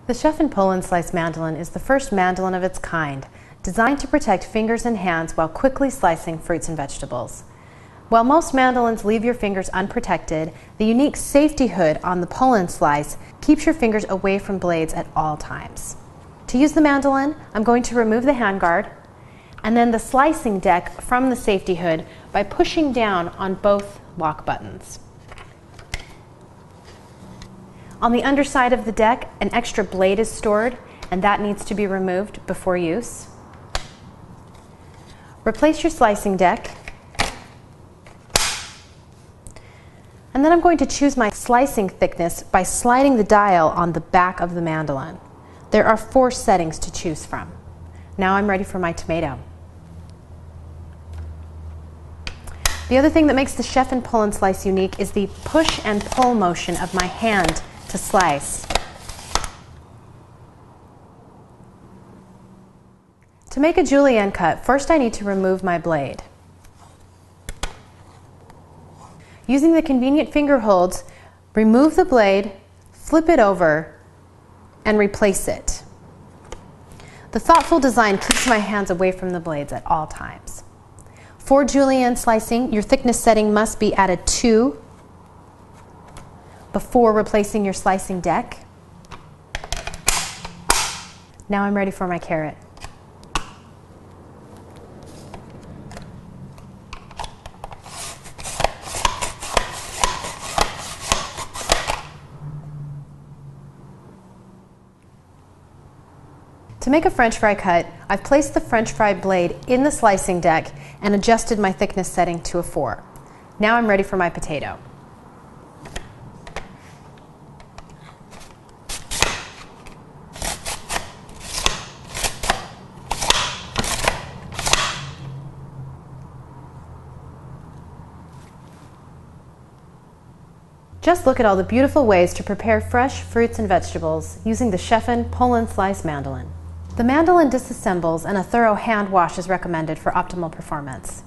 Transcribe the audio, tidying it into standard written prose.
The chef and pull and slice mandolin is the first mandolin of its kind, designed to protect fingers and hands while quickly slicing fruits and vegetables. While most mandolins leave your fingers unprotected, the unique safety hood on the pull and slice keeps your fingers away from blades at all times. To use the mandolin, I'm going to remove the handguard and then the slicing deck from the safety hood by pushing down on both lock buttons. On the underside of the deck, an extra blade is stored, and that needs to be removed before use. Replace your slicing deck. And then I'm going to choose my slicing thickness by sliding the dial on the back of the mandolin. There are 4 settings to choose from. Now I'm ready for my tomato. The other thing that makes the chef and pull and slice unique is the push and pull motion of my hand to slice. To make a julienne cut, first I need to remove my blade. Using the convenient finger holds, remove the blade, flip it over, and replace it. The thoughtful design keeps my hands away from the blades at all times. For julienne slicing, your thickness setting must be at a 2 before replacing your slicing deck. Now I'm ready for my carrot. To make a French fry cut, I've placed the French fry blade in the slicing deck and adjusted my thickness setting to a 4. Now I'm ready for my potato. Just look at all the beautiful ways to prepare fresh fruits and vegetables using the chef and pull and slice mandolin. The mandolin disassembles and a thorough hand wash is recommended for optimal performance.